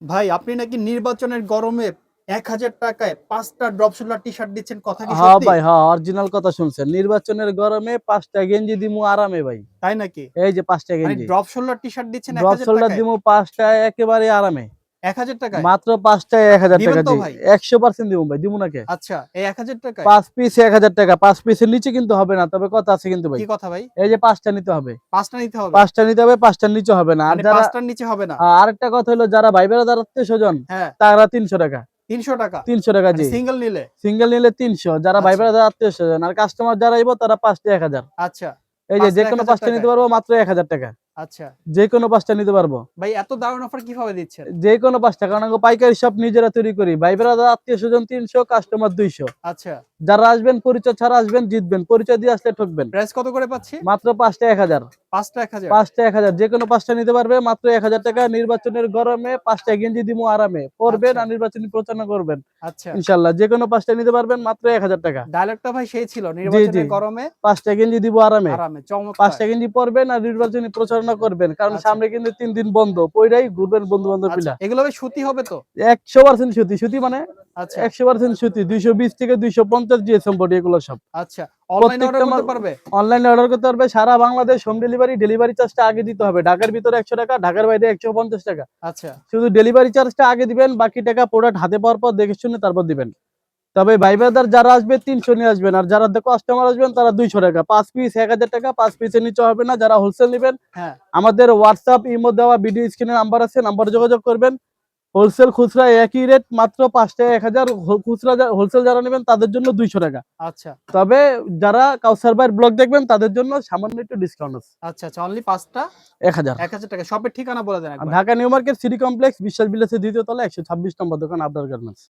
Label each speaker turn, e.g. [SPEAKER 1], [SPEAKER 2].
[SPEAKER 1] ভাই আপনি নাকি নির্বাচনের গরমে ১,০০০ টাকায় ৫ টা ড্রপ শোল্ডার টি-শার্ট দিচ্ছেন, কথা কি
[SPEAKER 2] হ্যাঁ
[SPEAKER 1] সত্যি?
[SPEAKER 2] ভাই, হ্যাঁ, অরিজিনাল কথা শুনছেন। নির্বাচনের গরমে ৫ টা গেঞ্জি দিমু আরামে ভাই।
[SPEAKER 1] তাই নাকি?
[SPEAKER 2] এই যে ৫ টা
[SPEAKER 1] মানে
[SPEAKER 2] গেঞ্জি।
[SPEAKER 1] ড্রপ শোল্ডার টি-শার্ট দিচ্ছেন
[SPEAKER 2] ড্রপ
[SPEAKER 1] ১,০০০
[SPEAKER 2] শোল্ডার
[SPEAKER 1] টাকায়?
[SPEAKER 2] দিমু ৫ টা একেবারে আরামে।
[SPEAKER 1] ১,০০০ টাকায়?
[SPEAKER 2] মাত্র ৫ টায় ১,০০০
[SPEAKER 1] দিবেন
[SPEAKER 2] টাকা
[SPEAKER 1] তো
[SPEAKER 2] জি।
[SPEAKER 1] ভাই?
[SPEAKER 2] ১০০% দিমু ভাই, দিমু না কে?
[SPEAKER 1] আচ্ছা, এই ১,০০০ টাকায়?
[SPEAKER 2] ৫ পিস ১,০০০ টাকা। ৫ পিসের নিচে কিন্তু হবে না। তবে কথা আছে কিন্তু ভাই।
[SPEAKER 1] কি কথা ভাই?
[SPEAKER 2] এই যে ৫ টা নিতে হবে।
[SPEAKER 1] ৫ টা নিতে হবে?
[SPEAKER 2] ৫ টা নিতে হবে, ৫ টার নিচে হবে না। আর
[SPEAKER 1] মানে
[SPEAKER 2] যারা
[SPEAKER 1] ৫ টার নিচে হবে না?
[SPEAKER 2] আরেকটা কথা হলো যারা ভাই ব্রাদার আত্মীয়স্বজন
[SPEAKER 1] হ্যাঁ,
[SPEAKER 2] তারা ৩০০ টাকা।
[SPEAKER 1] ৩০০ টাকা?
[SPEAKER 2] ৩০০ টাকা
[SPEAKER 1] মানে
[SPEAKER 2] জি।
[SPEAKER 1] সিঙ্গেল নিলে?
[SPEAKER 2] সিঙ্গেল নিলে ৩০০, যারা ভাই
[SPEAKER 1] আচ্ছা,
[SPEAKER 2] ব্রাদার আত্মীয়স্বজন। আর কাস্টমার যারা আইবো তারা ৫ টা ১,০০০।
[SPEAKER 1] আচ্ছা।
[SPEAKER 2] এই
[SPEAKER 1] ৫ টা
[SPEAKER 2] যেকোনো
[SPEAKER 1] ১,০০০
[SPEAKER 2] ৫ টা নিতে
[SPEAKER 1] টাকায়?
[SPEAKER 2] পারবো মাত্র ১,০০০ টাকা।
[SPEAKER 1] আচ্ছা।
[SPEAKER 2] যেকোনো ৫ টা নিতে পারবো।
[SPEAKER 1] ভাই এত দারুণ অফার কিভাবে দিচ্ছেন?
[SPEAKER 2] যেকোনো ৫ টা, কারণ আমরা পাইকারি সব নিজেরা তৈরি করি। ভাই ব্রাদার আত্মীয়স্বজন ৩০০, কাস্টমার ২০০।
[SPEAKER 1] আচ্ছা।
[SPEAKER 2] যারা আসবেন পরিচয় ছাড়া আসবেন, জিতবেন। পরিচয় দিয়ে আসলে ঠকবেন।
[SPEAKER 1] প্রাইস কত করে পাচ্ছি?
[SPEAKER 2] মাত্র ৫ টা ১,০০০।
[SPEAKER 1] ৫ টা ১,০০০?
[SPEAKER 2] ৫ টা ১,০০০, যেকোনো ৫ টা নিতে পারবে মাত্র ১,০০০ টাকা। নির্বাচনের গরমে ৫ টা গেঞ্জি দিমু আরামে। পরবেন
[SPEAKER 1] আচ্ছা,
[SPEAKER 2] আর নির্বাচনী প্রচারণা করবেন।
[SPEAKER 1] আচ্ছা।
[SPEAKER 2] ইনশাআল্লাহ যেকোনো ৫ টা নিতে পারবেন মাত্র ১,০০০ টাকা।
[SPEAKER 1] ডায়ালগটা ভাই সেই ছিল,
[SPEAKER 2] জি, জি।
[SPEAKER 1] নির্বাচনের গরমে
[SPEAKER 2] ৫ টা গেঞ্জি দিব আরামে।
[SPEAKER 1] আরামে।
[SPEAKER 2] ৫
[SPEAKER 1] চমৎকার!
[SPEAKER 2] টা গেঞ্জি পরবেন আর নির্বাচনী প্রচারণা করবেন। কারণ
[SPEAKER 1] আচ্ছা,
[SPEAKER 2] সামনে কিন্তু ৩ দিন বন্ধ। পইড়াই ঘুরবেন বন্ধু-বান্ধব
[SPEAKER 1] আচ্ছা।
[SPEAKER 2] মিলা।
[SPEAKER 1] এগুলো ভাই সুতি হবে তো?
[SPEAKER 2] ১০০% সুতি। সুতি মানে
[SPEAKER 1] আচ্ছা,
[SPEAKER 2] ১০০% সুতি। ২২০ থেকে ২৫০ জিএসএম বডি এগুলো সব।
[SPEAKER 1] আচ্ছা। অনলাইনে
[SPEAKER 2] প্রত্যেকটা
[SPEAKER 1] অর্ডার
[SPEAKER 2] মাল
[SPEAKER 1] করতে পারবে?
[SPEAKER 2] অনলাইনে অর্ডার করতে পারবে। সারা বাংলাদেশ হোম ডেলিভারি। ডেলিভারি চার্জটা আগে দিতে হবে। ঢাকার ভিতরে ১০০ টাকা, ঢাকার বাইরে ১৫০ টাকা।
[SPEAKER 1] আচ্ছা,
[SPEAKER 2] শুধু ডেলিভারি চার্জটা আগে দিবেন, বাকি টাকা প্রোডাক্ট হাতে পাওয়ার পর দেখে শুনে তারপর দিবেন। তবে ভাই ব্রাদার যারা আসবে ৩০০ নিয়ে আসবেন, আর যারা কাস্টমার আসবেন তারা ২০০ টাকা। ৫ পিস ১,০০০ টাকা, ৫ পিসের নিচে হবে না। যারা হোলসেল নিবেন
[SPEAKER 1] হ্যাঁ।
[SPEAKER 2] আমাদের হোয়াটসঅ্যাপ, ইমো দেওয়া ভিডিও স্ক্রিনে নাম্বার আছে, নাম্বারে যোগাযোগ করবেন। হোলসেল খুচরা একই রেট, মাত্র ৫ টাকা ১,০০০। খুচরা হোলসেল যারা নেবেন তাদের জন্য ২০০ টাকা।
[SPEAKER 1] আচ্ছা,
[SPEAKER 2] তবে যারা কাউসার ভাইয়ের ব্লগ দেখবেন তাদের জন্য সামান্য একটু ডিসকাউন্ট আছে।
[SPEAKER 1] আচ্ছা, আচ্ছা। অনলি ৫ টা
[SPEAKER 2] ১,০০০।
[SPEAKER 1] ১,০০০ টাকা। শপের ঠিকানা বলে দেন একবার।
[SPEAKER 2] Dhaka new market city complex, বিশ্বাস বিলাসের ২য় তলা, ১২৬ নম্বর দোকান, আবরার গার্মেন্টস।